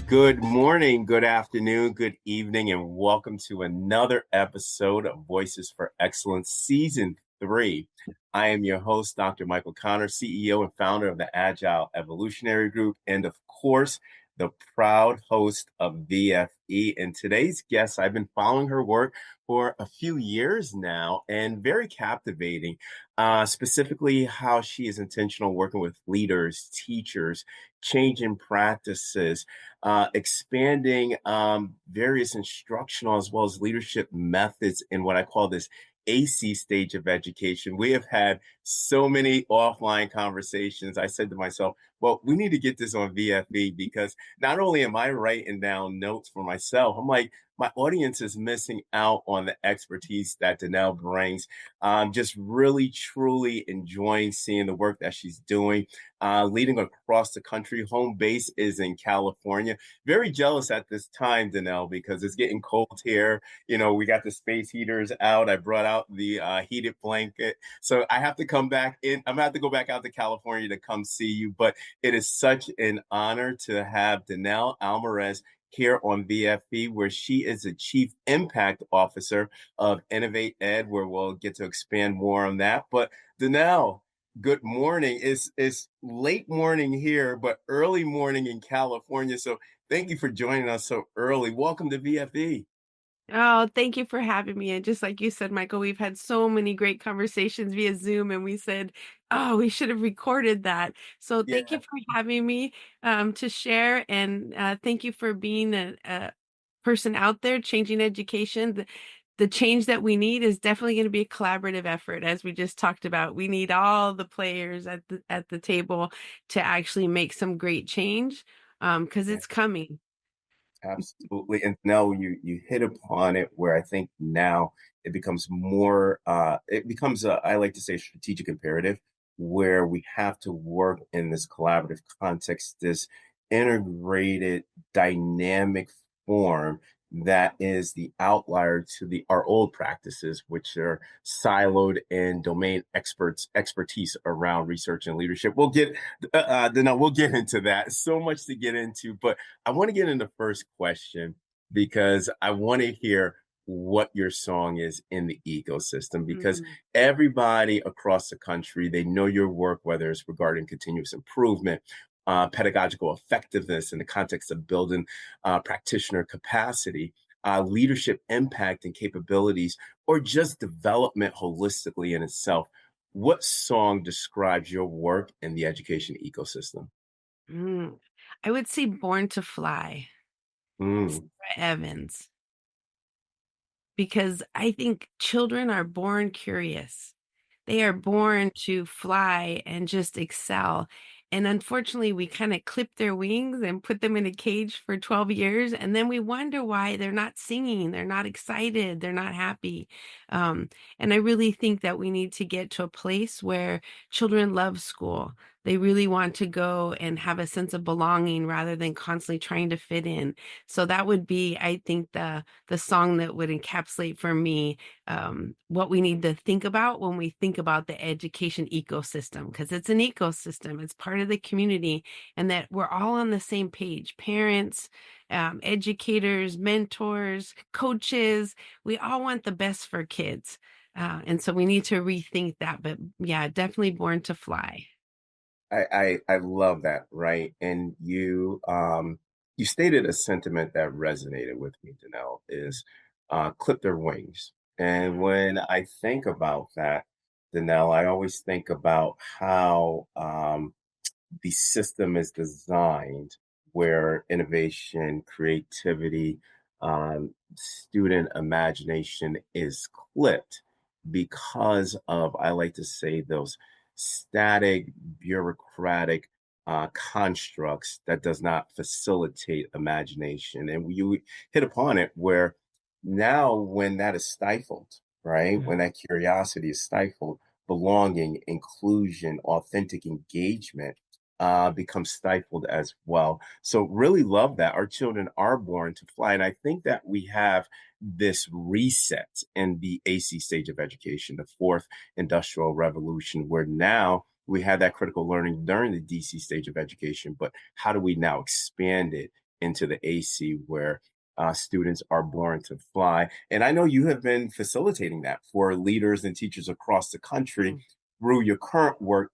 Good morning, good afternoon, good evening, and welcome to another episode of Voices for Excellence Season 3. I am your host, Dr. Michael Connor, CEO and founder of the Agile Evolutionary Group, and of course, the proud host of VFE. And today's guest, I've been following her work for a few years now and very captivating, specifically how she is intentional working with leaders, teachers, changing practices, expanding various instructional as well as leadership methods in what I call this AC stage of education. We have had so many offline conversations. I said to myself, well, we need to get this on VFE because not only am I writing down notes for myself, I'm like, my audience is missing out on the expertise that Danelle brings. Just really, truly enjoying seeing the work that she's doing, leading across the country. Home base is in California. Very jealous at this time, Danelle, because it's getting cold here. You know, we got the space heaters out. I brought out the heated blanket. So I have to come back in. I'm going to have to go back out to California to come see you. But it is such an honor to have Danelle Almaraz here on VFE, where she is the Chief Impact Officer of Innovate Ed, where we'll get to expand more on that. But Danelle, good morning. It's late morning here, but early morning in California. So thank you for joining us so early. Welcome to VFE. Oh, thank you for having me. And just like you said, Michael, we've had so many great conversations via Zoom, and we said, oh, we should have recorded that. So thank Yeah, you for having me to share. And thank you for being a person out there changing education. The change that we need is definitely going to be a collaborative effort, as we just talked about. We need all the players at the table to actually make some great change because yeah, it's coming. absolutely. And now you hit upon it where I think now it becomes more, I like to say, strategic imperative, where we have to work in this collaborative context, this integrated, dynamic form that is the outlier to the our old practices, which are siloed in domain expertise around research and leadership. We'll get into that. So much to get into, but I want to get into the first question because I want to hear what your song is in the ecosystem, because Mm. everybody across the country, they know your work, whether it's regarding continuous improvement, pedagogical effectiveness in the context of building practitioner capacity, leadership impact and capabilities, or just development holistically in itself. What song describes your work in the education ecosystem? Mm. I would say Born to Fly, Mm, Sarah Evans, because I think children are born curious. They are born to fly and just excel. And unfortunately, we kind of clip their wings and put them in a cage for 12 years. And then we wonder why they're not singing, they're not excited, they're not happy. And I really think that we need to get to a place where children love school. They really want to go and have a sense of belonging rather than constantly trying to fit in. So that would be, I think, the song that would encapsulate for me what we need to think about when we think about the education ecosystem, because it's an ecosystem, it's part of the community, and that we're all on the same page. Parents, educators, mentors, coaches, we all want the best for kids. And so we need to rethink that. But yeah, definitely Born to Fly. I love that, right? And you stated a sentiment that resonated with me, Danelle, is clip their wings. And Mm. when I think about that, Danelle, I always think about how the system is designed where innovation, creativity, student imagination is clipped because of, I like to say, those static, bureaucratic constructs that does not facilitate imagination. And you hit upon it where now when that is stifled, right, Mm. when that curiosity is stifled, belonging, inclusion, authentic engagement become stifled as well. So really love that our children are born to fly. And I think that we have this reset in the AC stage of education, the fourth industrial revolution, where now we had that critical learning during the DC stage of education, but how do we now expand it into the AC where students are born to fly. And I know you have been facilitating that for leaders and teachers across the country Mm. through your current work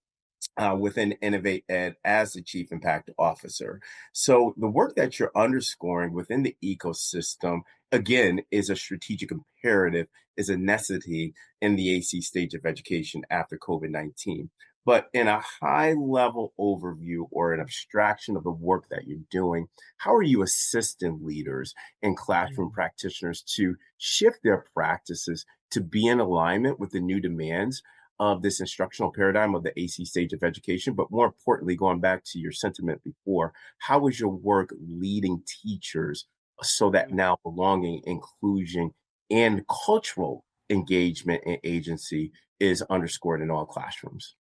within Innovate Ed as the Chief Impact Officer. So, the work that you're underscoring within the ecosystem, again, is a strategic imperative, is a necessity in the AC stage of education after COVID-19. But in a high level overview or an abstraction of the work that you're doing, how are you assisting leaders and classroom Mm. practitioners to shift their practices to be in alignment with the new demands of this instructional paradigm of the AC stage of education? But more importantly, going back to your sentiment before, how is your work leading teachers so that now belonging, inclusion, and cultural engagement and agency is underscored in all classrooms?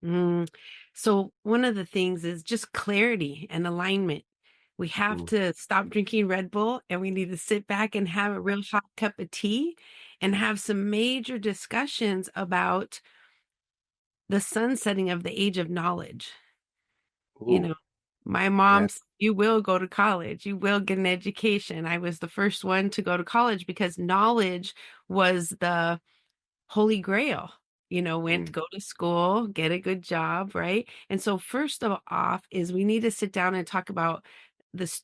Mm. So one of the things is just clarity and alignment. We have Mm. to stop drinking Red Bull and we need to sit back and have a real hot cup of tea and have some major discussions about the sunsetting of the age of knowledge. You Ooh, know, my yeah. mom's, you will go to college, you will get an education. I was the first one to go to college because knowledge was the holy grail. Went to Mm. go to school, get a good job, right? And so first of off is we need to sit down and talk about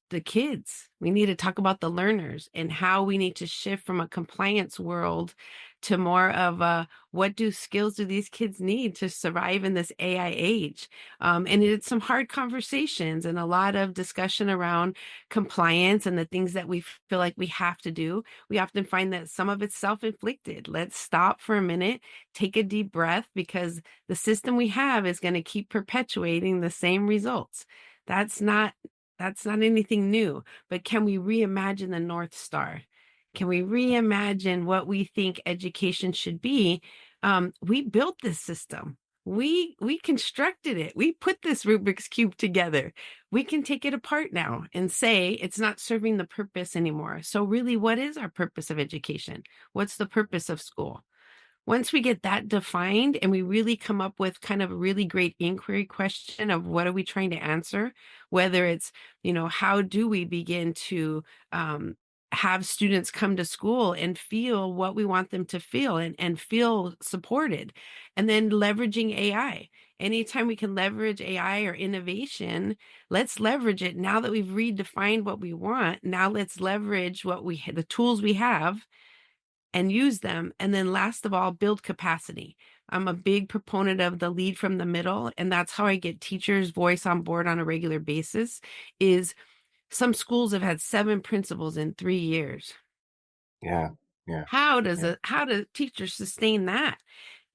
the kids. We need to talk about the learners and how we need to shift from a compliance world to more of a what do skills do these kids need to survive in this AI age? And it's some hard conversations and a lot of discussion around compliance and the things that we feel like we have to do. We often find that some of it's self-inflicted. Let's stop for a minute, take a deep breath, because the system we have is going to keep perpetuating the same results. That's not that's not anything new, but can we reimagine the North Star? Can we reimagine what we think education should be? We built this system. We constructed it. We put this Rubik's Cube together. We can take it apart now and say it's not serving the purpose anymore. So really, what is our purpose of education? What's the purpose of school? Once we get that defined and we really come up with kind of a really great inquiry question of what are we trying to answer, whether it's, how do we begin to have students come to school and feel what we want them to feel and feel supported, and then leveraging AI. Anytime we can leverage AI or innovation, let's leverage it. Now that we've redefined what we want, now let's leverage the tools we have and use them. And then last of all, build capacity. I'm a big proponent of the lead from the middle, and that's how I get teachers' voice on board on a regular basis. Is some schools have had 7 principals in 3 years. Yeah. Yeah. Yeah. How do teachers sustain that?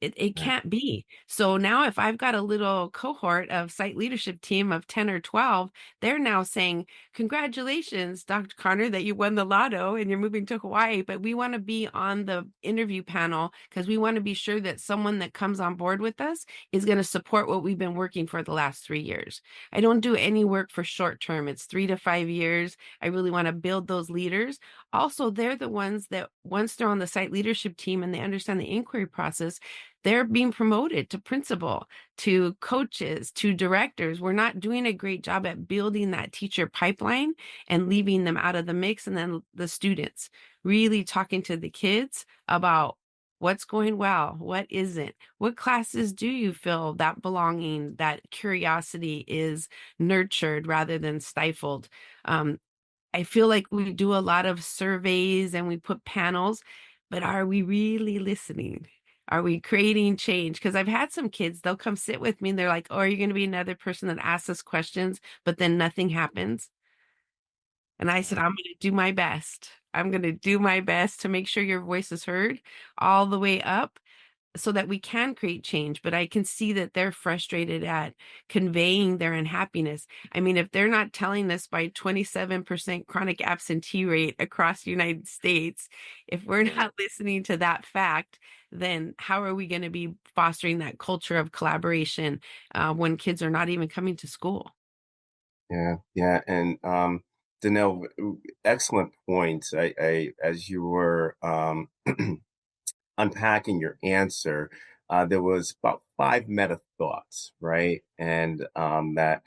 It Yeah. can't be. So now if I've got a little cohort of site leadership team of 10 or 12, they're now saying, "Congratulations, Dr. Connor, that you won the lotto and you're moving to Hawaii, but we want to be on the interview panel because we want to be sure that someone that comes on board with us is going to support what we've been working for the last 3 years." I don't do any work for short term. It's 3 to 5 years. I really want to build those leaders. Also, they're the ones that once they're on the site leadership team and they understand the inquiry process, they're being promoted to principal, to coaches, to directors. We're not doing a great job at building that teacher pipeline and leaving them out of the mix. And then the students really talking to the kids about what's going well, what isn't, what classes do you feel that belonging, that curiosity is nurtured rather than stifled. Um, I feel like we do a lot of surveys and we put panels, but are we really listening? Are we creating change? Because I've had some kids, they'll come sit with me and they're like, "Oh, are you going to be another person that asks us questions?" But then nothing happens. And I said, Yeah. "I'm going to do my best. I'm going to do my best to make sure your voice is heard all the way up so that we can create change." But I can see that they're frustrated at conveying their unhappiness. I mean, if they're not telling this by 27% chronic absentee rate across the United States, if we're not listening to that fact, then how are we going to be fostering that culture of collaboration when kids are not even coming to school? Yeah, yeah, and Danelle, excellent points. As you were unpacking your answer, there was about 5 meta thoughts, right? And that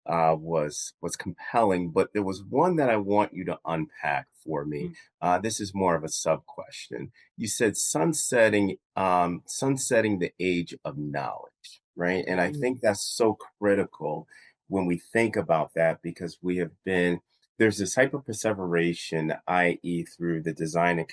was compelling, but there was one that I want you to unpack for me. Mm, This is more of a sub question. You said sunsetting the age of knowledge, right? And I mm, think that's so critical when we think about that because there's this hyper perseveration, i.e., through the design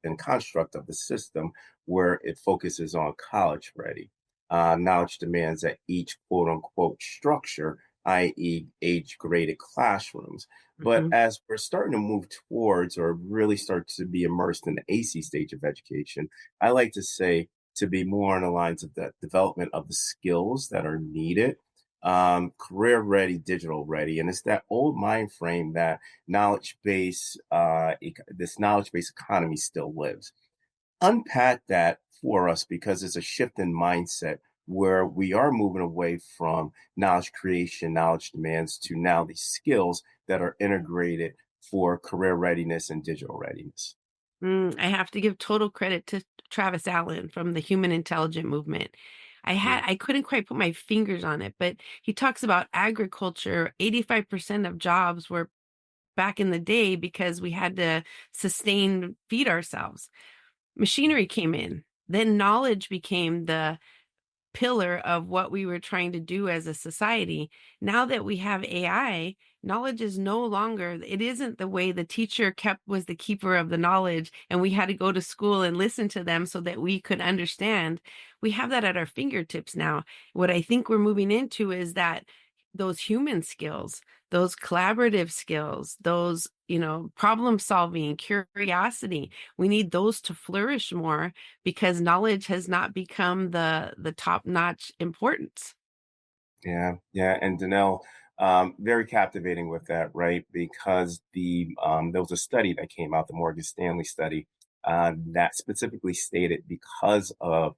and construct of the system, where it focuses on college ready. Knowledge demands that each quote unquote structure, i.e., age graded classrooms. But mhm. as we're starting to move towards or really start to be immersed in the AC stage of education, I like to say to be more on the lines of the development of the skills that are needed, career ready, digital ready. And it's that old mind frame that this knowledge based economy still lives. Unpack that for us because it's a shift in mindset where we are moving away from knowledge creation, knowledge demands to now these skills that are integrated for career readiness and digital readiness. I have to give total credit to Travis Allen from the Human Intelligent Movement. Mm, I couldn't quite put my fingers on it, but he talks about agriculture. 85% of jobs were back in the day because we had to feed ourselves. Machinery came in. Then knowledge became the pillar of what we were trying to do as a society. Now that we have AI, knowledge is no longer, it isn't the way the teacher kept was the keeper of the knowledge and we had to go to school and listen to them so that we could understand. We have that at our fingertips now. What I think we're moving into is that those human skills, those collaborative skills, those, problem solving, curiosity, we need those to flourish more because knowledge has not become the top-notch importance. yeah, yeah, and Danelle, very captivating with that, right? Because there was a study that came out, the Morgan Stanley study, that specifically stated because of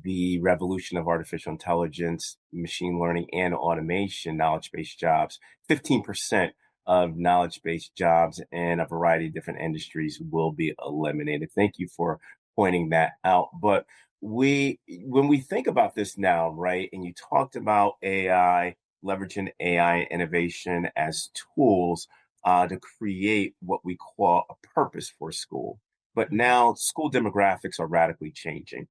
the revolution of artificial intelligence, machine learning, and automation, knowledge-based jobs, 15% of knowledge-based jobs in a variety of different industries will be eliminated. Thank you for pointing that out. But when we think about this now, right, and you talked about AI, leveraging AI innovation as tools to create what we call a purpose for school. But Mhm. now school demographics are radically changing.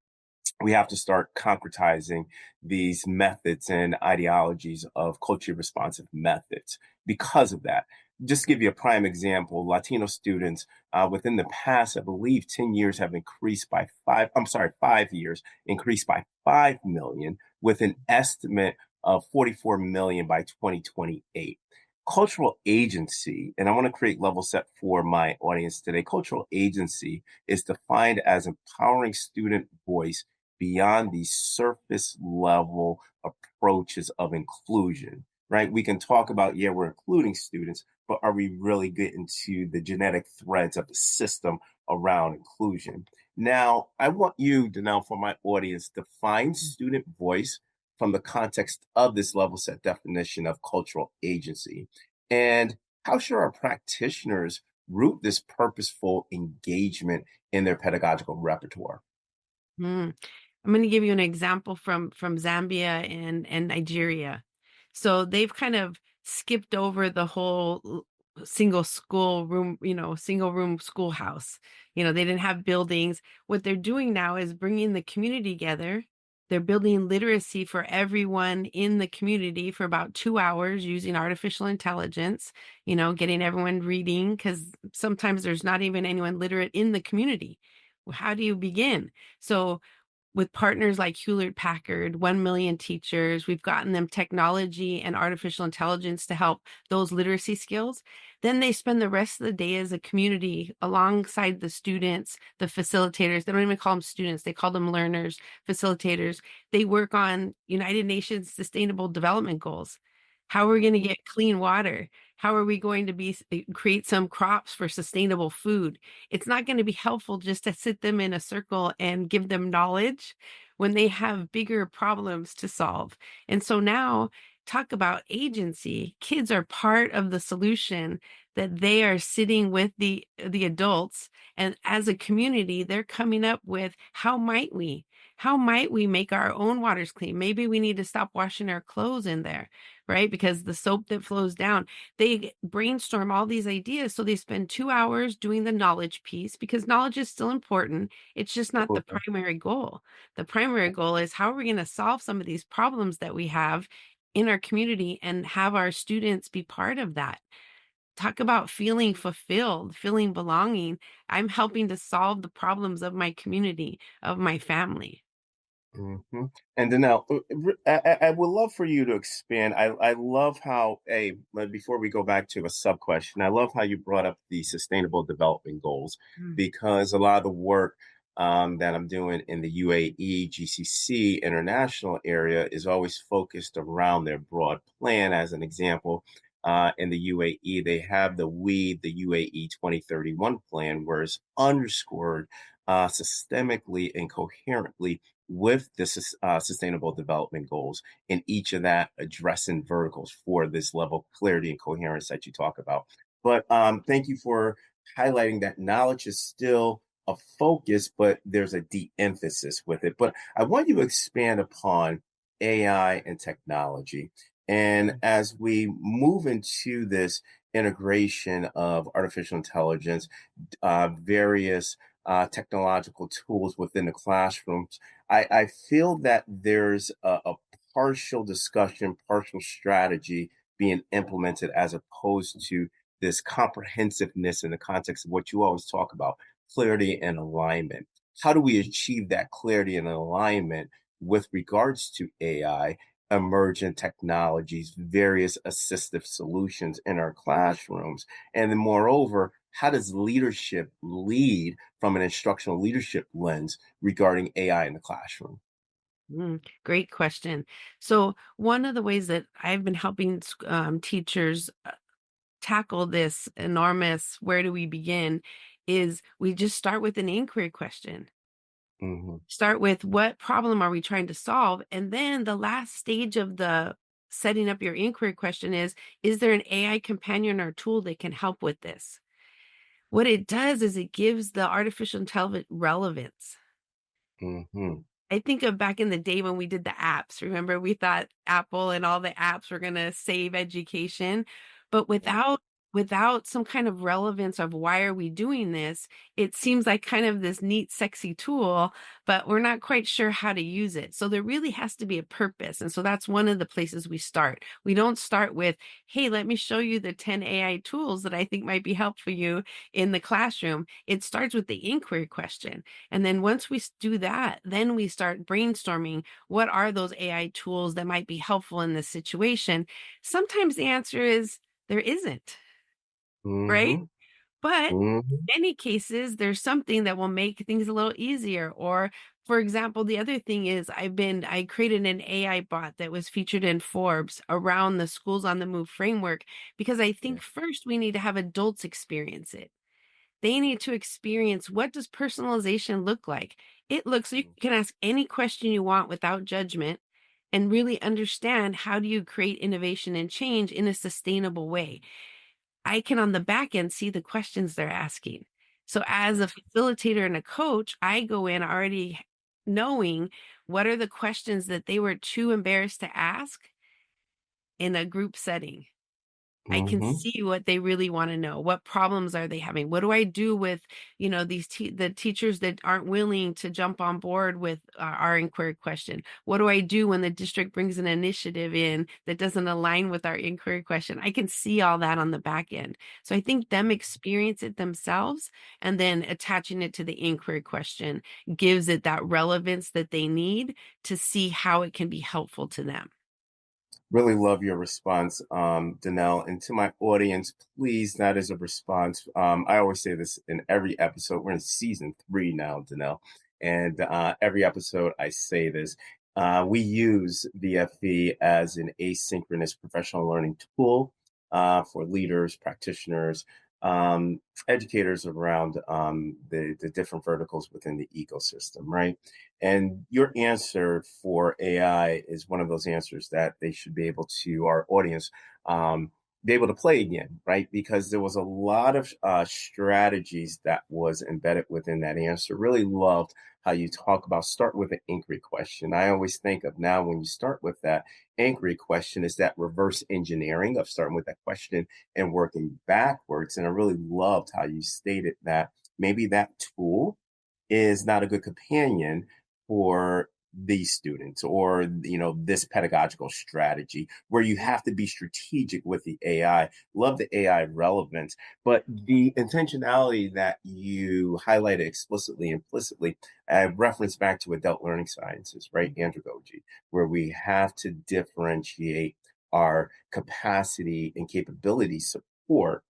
We have to start concretizing these methods and ideologies of culturally responsive methods because of that. Just to give you a prime example, Latino students within the past, I believe, 10 years have increased by 5 years, increased by 5 million with an estimate of 44 million by 2028. Cultural agency, and I want to create level set for my audience today. Cultural agency is defined as empowering student voice beyond the surface level approaches of inclusion, right? We can talk about, yeah, we're including students, but are we really getting to the genetic threads of the system around inclusion? Now, I want you to now, for my audience, define student voice from the context of this level set definition of cultural agency. And how should our practitioners root this purposeful engagement in their pedagogical repertoire? Mm. I'm going to give you an example from Zambia and Nigeria. So they've kind of skipped over the whole single school room, single room schoolhouse. They didn't have buildings. What they're doing now is bringing the community together. They're building literacy for everyone in the community for about 2 hours using artificial intelligence, getting everyone reading because sometimes there's not even anyone literate in the community. Well, how do you begin? So with partners like Hewlett Packard, 1 million teachers, we've gotten them technology and artificial intelligence to help those literacy skills. Then they spend the rest of the day as a community alongside the students, the facilitators. They don't even call them students, they call them learners, facilitators. They work on United Nations Sustainable Development Goals. How are we going to get clean water? How are we going to create some crops for sustainable food? It's not going to be helpful just to sit them in a circle and give them knowledge when they have bigger problems to solve. And so now talk about agency. Kids are part of the solution that they are sitting with the adults and as a community they're coming up with how might we? How might we make our own waters clean? Maybe we need to stop washing our clothes in there, right? Because the soap that flows down, they brainstorm all these ideas. So they spend 2 hours doing the knowledge piece because knowledge is still important. It's just not the Absolutely. primary goal. The primary goal is how are we going to solve some of these problems that we have in our community and have our students be part of that. Talk about feeling fulfilled, feeling belonging. I'm helping to solve the problems of my community, of my family. hmm And Danelle, I would love for you to expand. I love how, but before we go back to a sub question, I love how you brought up the Sustainable Development Goals Mm, because a lot of the work that I'm doing in the UAE, GCC, international area is always focused around their broad plan. As an example, in the UAE, they have the UAE 2031 plan, where it's underscored systemically and coherently with the sustainable development goals in each of that addressing verticals for this level of clarity and coherence that you talk about. But thank you for highlighting that knowledge is still a focus, but there's a de-emphasis with it. But I want you to expand upon AI and technology. And mm, as we move into this integration of artificial intelligence, various technological tools within the classrooms, I feel that there's a partial discussion, partial strategy being implemented as opposed to this comprehensiveness in the context of what you always talk about, clarity and alignment. How do we achieve that clarity and alignment with regards to AI, emergent technologies, various assistive solutions in our classrooms? And then, moreover, how does leadership lead from an instructional leadership lens regarding AI in the classroom? Great question. So, one of the ways that I've been helping teachers tackle this enormous where do we begin is we just start with an inquiry question. Mhm, Start with what problem are we trying to solve? And then the last stage of the setting up your inquiry question is there an AI companion or tool that can help with this? What it does is it gives the artificial intelligence relevance. mhm, I think of back in the day when we did the apps. Remember, we thought Apple and all the apps were gonna save education, but yeah, without some kind of relevance of why are we doing this, it seems like kind of this neat, sexy tool, but we're not quite sure how to use it. So there really has to be a purpose. And so that's one of the places we start. We don't start with, hey, let me show you the 10 AI tools that I think might be helpful for you in the classroom. It starts with the inquiry question. And then once we do that, then we start brainstorming what are those AI tools that might be helpful in this situation. Sometimes the answer is there isn't, right? mhm, But mhm, in many cases, there's something that will make things a little easier. Or, for example, the other thing is I created an AI bot that was featured in Forbes around the Schools on the Move framework because I yeah, think first we need to have adults experience it. They need to experience what does personalization look like? It looks you mm, can ask any question you want without judgment and really understand how do you create innovation and change in a sustainable way. I can on the back end see the questions they're asking. So as a that's facilitator and a coach, I go in already knowing what are the questions that they were too embarrassed to ask in a group setting. I can mhm, see what they really wanna know. What problems are they having? What do I do with, the teachers that aren't willing to jump on board with our inquiry question? What do I do when the district brings an initiative in that doesn't align with our inquiry question? I can see all that on the back end. So I think them experience it themselves and then attaching it to the inquiry question gives it that relevance that they need to see how it can be helpful to them. really love your response, Danelle. And to my audience, please, that is a response. I always say this in every episode. We're in season 3 now, Danelle. And every episode, I say this. We use VFE as an asynchronous professional learning tool for leaders, practitioners, educators around the different verticals within the ecosystem, right? And your answer for AI is one of those answers that they should be able to, our audience, be able to play again, right? Because there was a lot of strategies that was embedded within that answer. Really loved how you talk about start with an inquiry question. I always think of now when you start with that inquiry question is that reverse engineering of starting with that question and working backwards. And I really loved how you stated that maybe that tool is not a good companion for these students or this pedagogical strategy where you have to be strategic with the AI. Love the AI relevance, but the intentionality that you highlighted explicitly, implicitly, I reference back to adult learning sciences, right? Andragogy, where we have to differentiate our capacity and capability support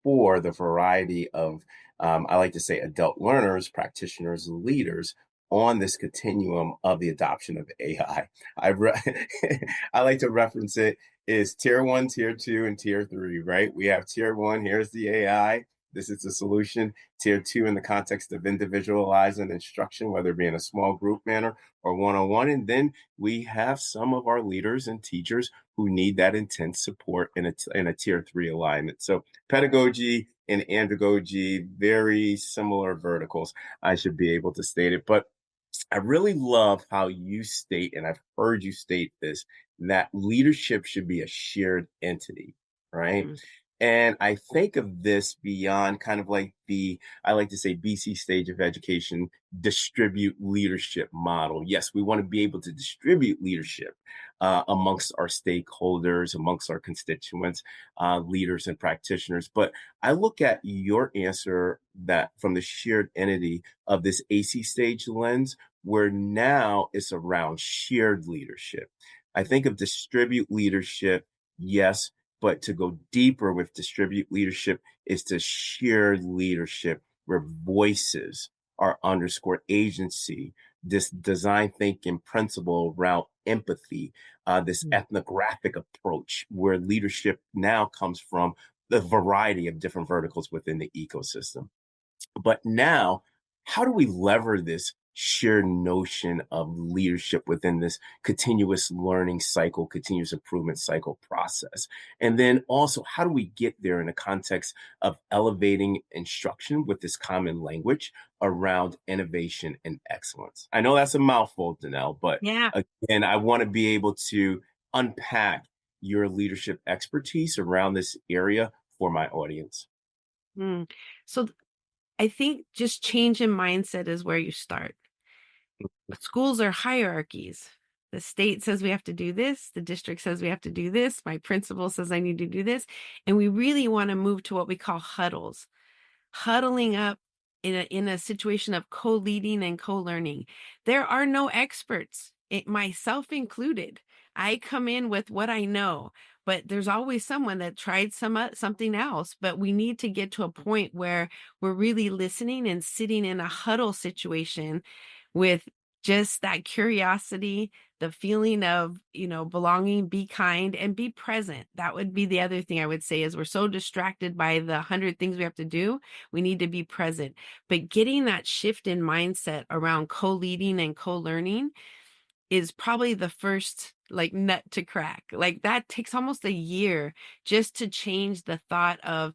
for the variety of, I like to say, adult learners, practitioners, leaders on this continuum of the adoption of AI. I like to reference it is tier one, tier two, and tier three, right? We have tier one, here's the AI. This is the solution. Tier two, in the context of individualizing instruction, whether it be in a small group manner or one on one. And then we have some of our leaders and teachers who need that intense support in a tier three alignment. So pedagogy and andragogy, very similar verticals. I should be able to state it. But I really love how you state, and I've heard you state this, that leadership should be a shared entity, right? Mm. And I think of this beyond kind of like I like to say, BC stage of education, distribute leadership model. Yes, we want to be able to distribute leadership amongst our stakeholders, amongst our constituents, leaders, and practitioners. But I look at your answer that from the shared entity of this AC stage lens, where now it's around shared leadership. I think of distribute leadership, yes, but to go deeper with distribute leadership is to share leadership where voices are underscored agency, this design thinking principle around empathy, this Mm. ethnographic approach where leadership now comes from the variety of different verticals within the ecosystem. But now, how do we lever this sheer notion of leadership within this continuous learning cycle, continuous improvement cycle process? And then also, how do we get there in the context of elevating instruction with this common language around innovation and excellence? I know that's a mouthful, Danelle, but Yeah. again, I want to be able to unpack your leadership expertise around this area for my audience. Mm. So I think just change in mindset is where you start. Schools are hierarchies. The state says we have to do this. The district says we have to do this. My principal says I need to do this. And we really want to move to what we call huddles, huddling up in a situation of co-leading and co-learning. There are no experts, myself included. I come in with what I know, but there's always someone that tried something else. But we need to get to a point where we're really listening and sitting in a huddle situation with just that curiosity, the feeling of, belonging, be kind and be present. That would be the other thing I would say is we're so distracted by the 100 things we have to do. We need to be present. But getting that shift in mindset around co-leading and co-learning is probably the first like nut to crack. Like that takes almost a year just to change the thought of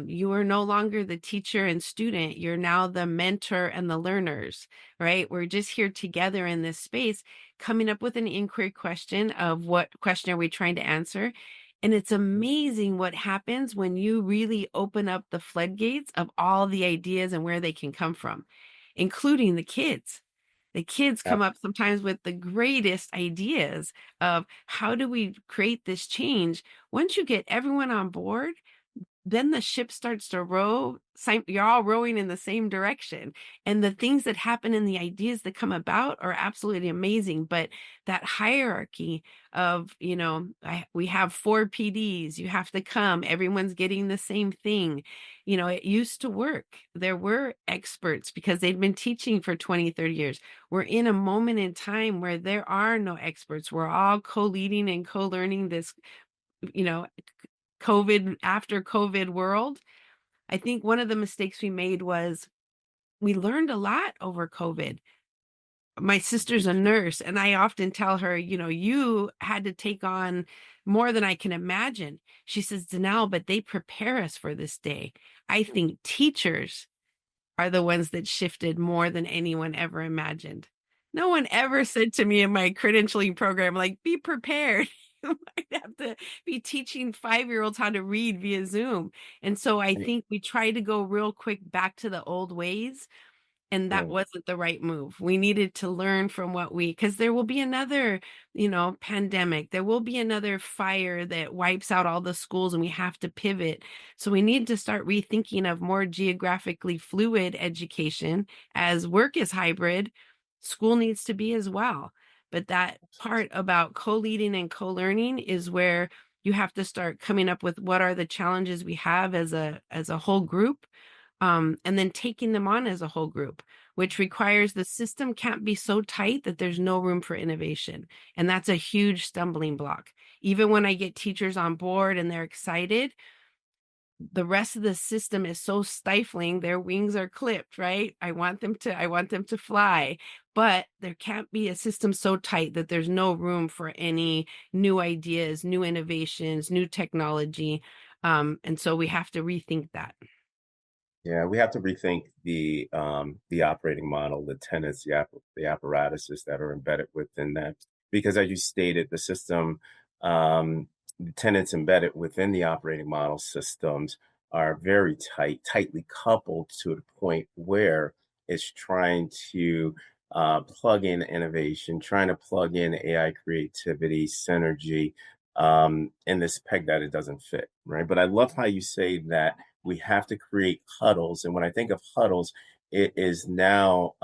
you are no longer the teacher and student. You're now the mentor and the learners, right? We're just here together in this space, coming up with an inquiry question of what question are we trying to answer. And it's amazing what happens when you really open up the floodgates of all the ideas and where they can come from, including the kids. The kids come up sometimes with the greatest ideas of how do we create this change. Once you get everyone on board, then the ship starts to row. You're all rowing in the same direction. And the things that happen and the ideas that come about are absolutely amazing. But that hierarchy of, we have four PDs, you have to come, everyone's getting the same thing. It used to work. There were experts because they'd been teaching for 20, 30 years. We're in a moment in time where there are no experts. We're all co-leading and co-learning this, you know, after COVID world. I think one of the mistakes we made was we learned a lot over COVID. my sister's a nurse, and I often tell her, you had to take on more than I can imagine. She says, Danelle, but they prepare us for this day. I think teachers are the ones that shifted more than anyone ever imagined. No one ever said to me in my credentialing program, like, be prepared. You might have to be teaching 5-year-olds how to read via Zoom. And so I think we try to go real quick back to the old ways, and that Right. wasn't the right move. We needed to learn from because there will be another, pandemic. There will be another fire that wipes out all the schools, and we have to pivot. So we need to start rethinking of more geographically fluid education. As work is hybrid, school needs to be as well. But that part about co-leading and co-learning is where you have to start coming up with what are the challenges we have as a whole group, and then taking them on as a whole group, which requires the system can't be so tight that there's no room for innovation. And that's a huge stumbling block. Even when I get teachers on board and they're excited, the rest of the system is so stifling, their wings are clipped, right? I want them to fly, but there can't be a system so tight that there's no room for any new ideas, new innovations, new technology. And so we have to rethink that. Yeah, we have to rethink the operating model, the tenets, the apparatuses that are embedded within that. Because as you stated, the tenets embedded within the operating model systems are very tightly coupled to the point where it's trying to plug in innovation, trying to plug in AI creativity, synergy, in this peg that it doesn't fit, right? But I love how you say that we have to create huddles. And when I think of huddles, it is now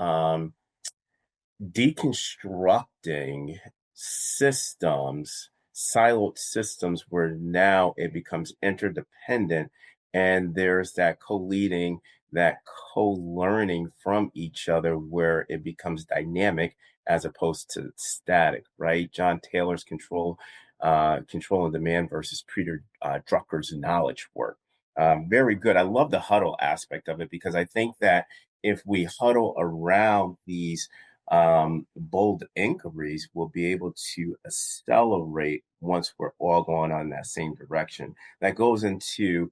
deconstructing systems, siloed systems, where now it becomes interdependent and there's that co-leading, that co-learning from each other where it becomes dynamic as opposed to static, right? John Taylor's control and demand versus Peter Drucker's knowledge work. Very good. I love the huddle aspect of it because I think that if we huddle around these bold inquiries, will be able to accelerate once we're all going on that same direction. That goes into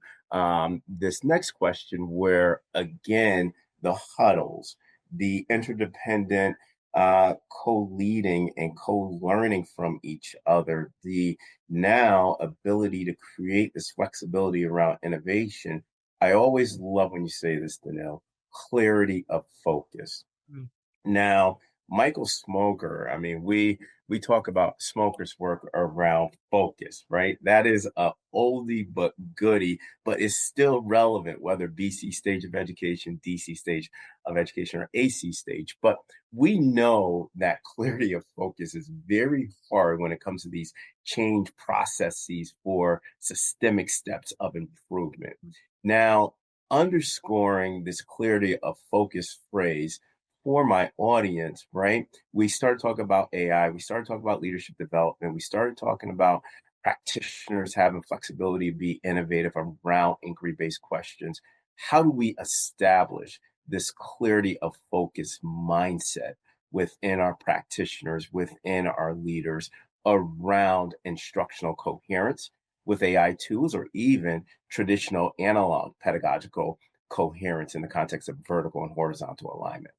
this next question, where again, the huddles, the interdependent co-leading and co-learning from each other, the now ability to create this flexibility around innovation. I always love when you say this, Danelle, clarity of focus. Mm. Now, Michael Smoker, I mean, we talk about Smoker's work around focus, right? That is a oldie but goodie, but it's still relevant, whether BC stage of education, DC stage of education, or AC stage. But we know that clarity of focus is very hard when it comes to these change processes for systemic steps of improvement. Now, underscoring this clarity of focus phrase for my audience, right? We started talking about AI, we started talking about leadership development, we started talking about practitioners having flexibility to be innovative around inquiry based questions. How do we establish this clarity of focus mindset within our practitioners, within our leaders, around instructional coherence with AI tools, or even traditional analog pedagogical coherence in the context of vertical and horizontal alignment?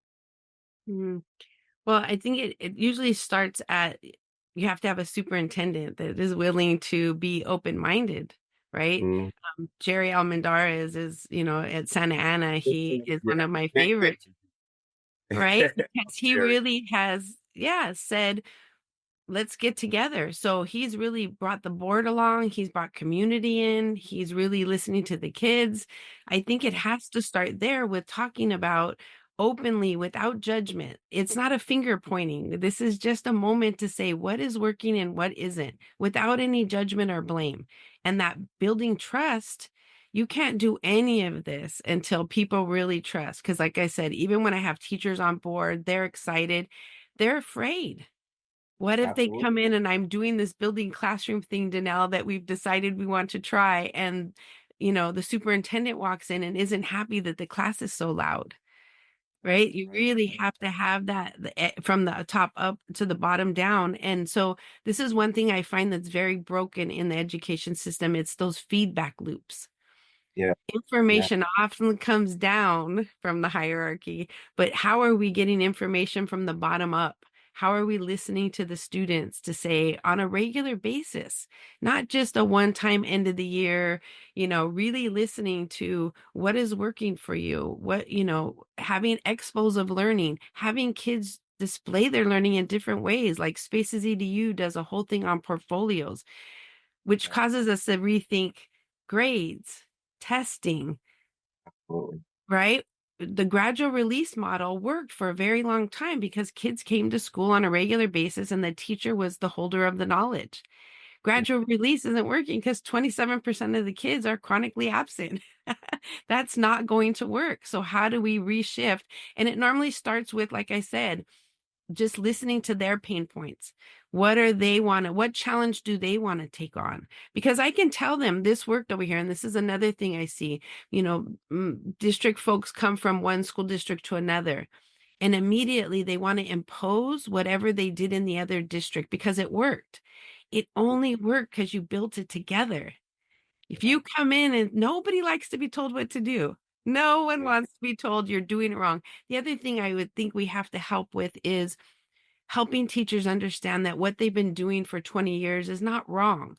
Mhm. Well, I think it usually starts at you have to have a superintendent that is willing to be open-minded, right? Mm. Jerry Almendarez is, at Santa Ana, he is Yeah. one of my Big fan. favorites, right? Because he Jerry. really has, yeah, said, let's get together. So he's really brought the board along. He's brought community in. He's really listening to the kids. I think it has to start there with talking about openly without judgment. It's not a finger pointing. This is just a moment to say what is working and what isn't without any judgment or blame. And that building trust, you can't do any of this until people really trust. Because, like I said, even when I have teachers on board, they're excited, they're afraid. What if they Absolutely. come in and I'm doing this building classroom thing, Danelle, that we've decided we want to try, and the superintendent walks in and isn't happy that the class is so loud? right? You really have to have that from the top up to the bottom down. And so this is one thing I find that's very broken in the education system. It's those feedback loops. Yeah. Yeah. Information often comes down from the hierarchy, but how are we getting information from the bottom up? How are we listening to the students to say on a regular basis, not just a one-time end of the year, really listening to what is working for you, having expos of learning, having kids display their learning in different ways, like Spaces EDU does a whole thing on portfolios, which Yeah. causes us to rethink grades, testing, Absolutely. right? The gradual release model worked for a very long time because kids came to school on a regular basis and the teacher was the holder of the knowledge. Yeah. Gradual release isn't working because 27% of the kids are chronically absent. That's not going to work. So, how do we reshift? And it normally starts with, like I said, just listening to their pain points. What are they want to, what challenge do they want to take on? Because I can tell them this worked over here. And this is another thing I see, district folks come from one school district to another. And immediately they want to impose whatever they did in the other district because it worked. It only worked because you built it together. If you come in and nobody likes to be told what to do, no one Yeah. wants to be told you're doing it wrong. The other thing I would think we have to help with is helping teachers understand that what they've been doing for 20 years is not wrong.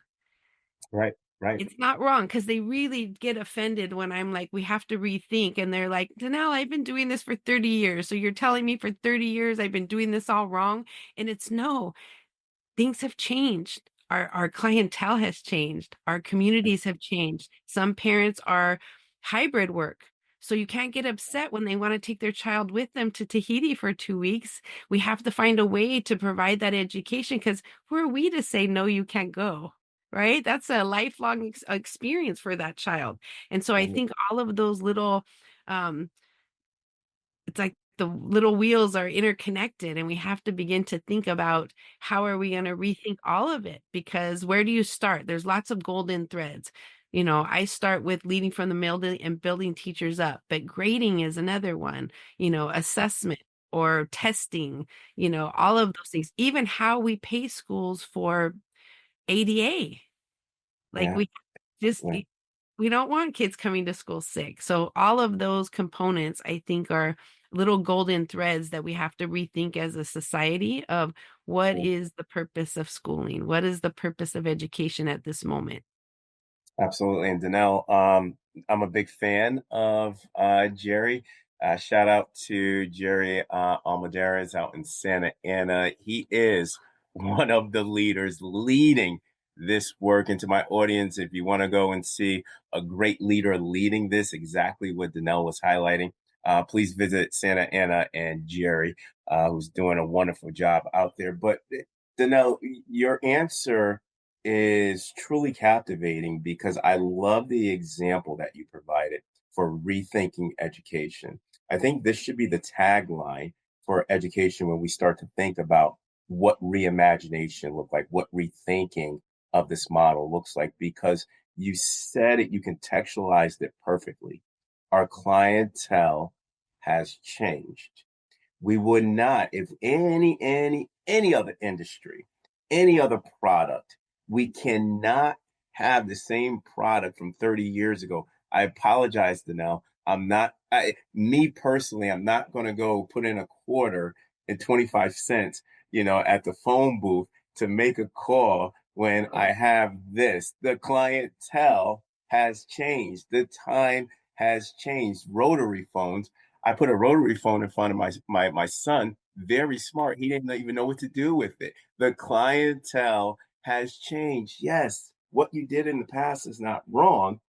Right. Right. It's not wrong because they really get offended when I'm like, we have to rethink. And they're like, Danelle, I've been doing this for 30 years. So you're telling me for 30 years I've been doing this all wrong? And it's no, things have changed. Our clientele has changed. Our communities have changed. Some parents are hybrid work. So you can't get upset when they want to take their child with them to Tahiti for 2 weeks. We have to find a way to provide that education because who are we to say, no, you can't go? Right? That's a lifelong experience for that child. And so I And think all of those little um, it's like the little wheels are interconnected and we have to begin to think about how are we going to rethink all of it, because where do you start? There's lots of golden threads. I start with leading from the middle and building teachers up, but grading is another one, assessment or testing, all of those things, even how we pay schools for ADA. Like yeah. we just Yeah. we don't want kids coming to school sick. So all of those components I think are little golden threads that we have to rethink as a society of what Yeah. is the purpose of schooling? What is the purpose of education at this moment? Absolutely. And Danelle, I'm a big fan of Jerry. Shout out to Jerry Almaraz out in Santa Ana. He is one of the leaders leading this work. Into my audience, if you want to go and see a great leader leading this, exactly what Danelle was highlighting, please visit Santa Ana and Jerry, who's doing a wonderful job out there. But Danelle, your answer is truly captivating because I love the example that you provided for rethinking education. I think this should be the tagline for education when we start to think about what reimagination look like, what rethinking of this model looks like, because you said it, you contextualized it perfectly. Our clientele has changed. We would not, if any other industry, any other product, we cannot have the same product from 30 years ago. I apologize, Danelle. Me personally, I'm not going to go put in a quarter and 25 cents, at the phone booth to make a call when I have this. The clientele has changed. The time has changed. Rotary phones, I put a rotary phone in front of my son. Very smart. He didn't even know what to do with it. The clientele has changed. Yes, what you did in the past is not wrong,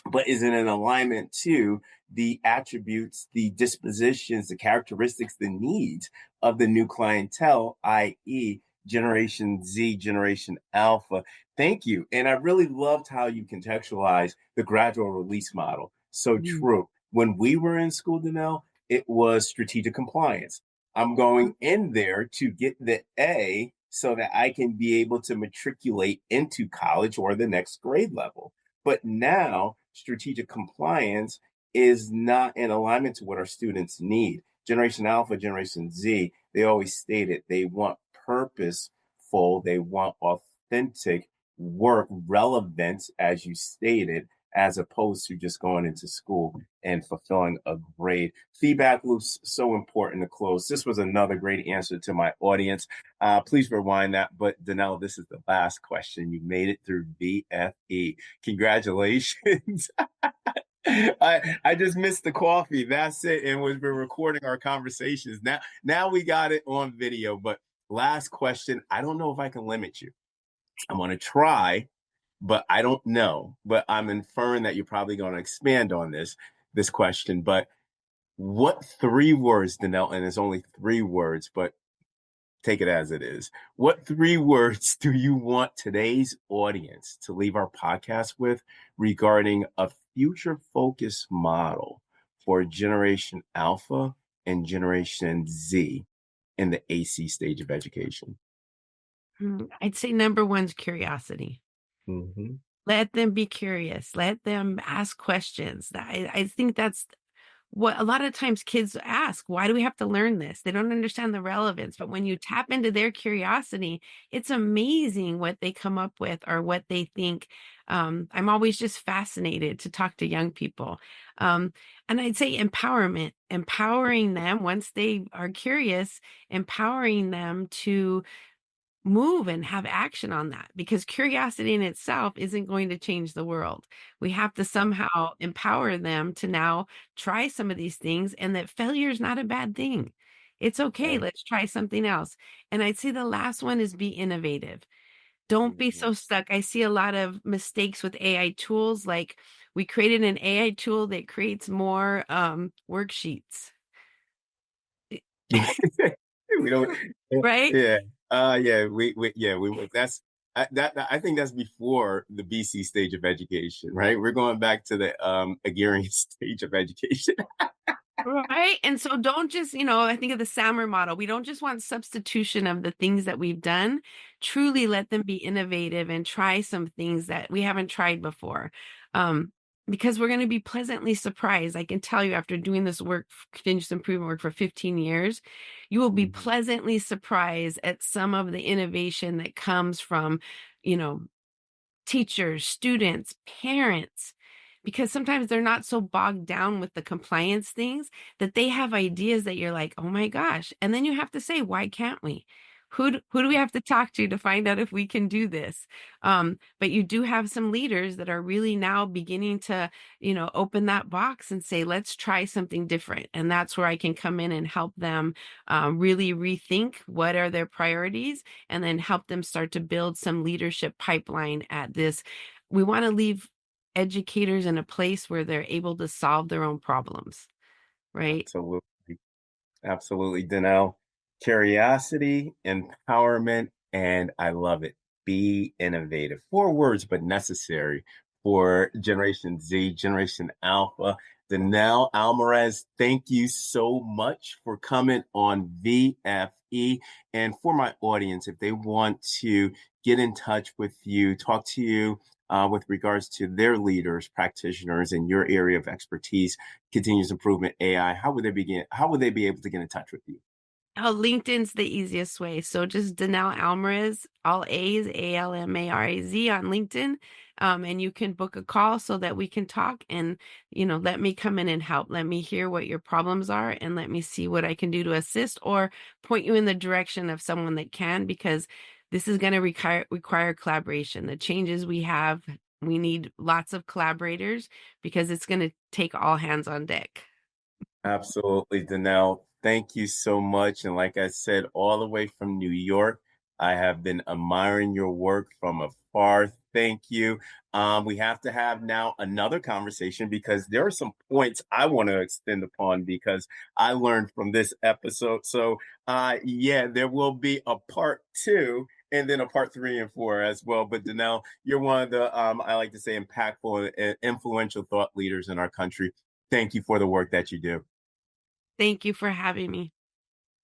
but is it in alignment to the attributes, the dispositions, the characteristics, the needs of the new clientele, i.e., Generation Z, Generation Alpha? Thank you. And I really loved how you contextualized the gradual release model. So Mm. true. When we were in school, Danelle, it was strategic compliance. I'm going in there to get the A so that I can be able to matriculate into college or the next grade level. But now strategic compliance is not in alignment to what our students need. Generation Alpha, Generation Z, they always stated they want purposeful, they want authentic work, relevant, as you stated, as opposed to just going into school and fulfilling a grade. Feedback loops so important to close. This was another great answer to my audience. Please rewind that. But Danelle, this is the last question. You made it through BFE. Congratulations. I just missed the coffee. That's it. And we've been recording our conversations. Now we got it on video. But last question. I don't know if I can limit you. I'm going to try, but I don't know. But I'm inferring that you're probably going to expand on this question. But what three words, Danelle, and it's only three words, but take it as it is. What three words do you want today's audience to leave our podcast with regarding a future focus model for Generation Alpha and Generation Z in the AC stage of education? I'd say number one's curiosity. Mm-hmm. Let them be curious. Let them ask questions. I think that's what a lot of times kids ask, why do we have to learn this? They don't understand the relevance. But when you tap into their curiosity, it's amazing what they come up with or what they think. I'm always just fascinated to talk to young people. And I'd say empowerment, empowering them once they are curious, empowering them to move and have action on that, because curiosity in itself isn't going to change the world. We have to somehow empower them to now try some of these things, and that failure is not a bad thing. It's okay. Right. Let's try something else. And I'd say the last one is be innovative. Don't be Mm-hmm. so stuck. I see a lot of mistakes with AI tools. Like, we created an AI tool that creates more worksheets. We don't. Right? Yeah. Yeah. We. Yeah. We. That's. I think that's before the BC stage of education, right? We're going back to the agrarian stage of education. Right. And so don't just, I think of the Sammer model. We don't just want substitution of the things that we've done. Truly let them be innovative and try some things that we haven't tried before. Um, because we're going to be pleasantly surprised. I can tell you, after doing this work, continuous improvement work for 15 years, you will be Mhm. pleasantly surprised at some of the innovation that comes from, you know, teachers, students, parents, because sometimes they're not so bogged down with the compliance things that they have ideas that you're like, oh my gosh. And then you have to say, why can't we? Who do we have to talk to find out if we can do this? But you do have some leaders that are really now beginning to, open that box and say, let's try something different. And that's where I can come in and help them really rethink what are their priorities, and then help them start to build some leadership pipeline at this. We want to leave educators in a place where they're able to solve their own problems, right? Absolutely. Absolutely, Danelle. Curiosity, empowerment, and I love it. Be innovative. Four words, but necessary for Generation Z, Generation Alpha. Danelle Almaraz, thank you so much for coming on VFE. And for my audience, if they want to get in touch with you, talk to you with regards to their leaders, practitioners in your area of expertise, continuous improvement, AI, how would they begin? How would they be able to get in touch with you? Oh, LinkedIn's the easiest way. So just Danelle Almaraz, all A's, Almaraz on LinkedIn. And you can book a call so that we can talk and, let me come in and help. Let me hear what your problems are and let me see what I can do to assist or point you in the direction of someone that can, because this is going to require collaboration. The changes we have, we need lots of collaborators because it's going to take all hands on deck. Absolutely, Danelle. Thank you so much. And like I said, all the way from New York, I have been admiring your work from afar. Thank you. We have to have now another conversation because there are some points I want to extend upon because I learned from this episode. So, yeah, there will be a part two and then a part three and four as well. But Danelle, you're one of the, I like to say, impactful and influential thought leaders in our country. Thank you for the work that you do. Thank you for having me.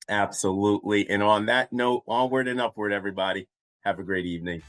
Absolutely. And on that note, onward and upward, everybody. Have a great evening.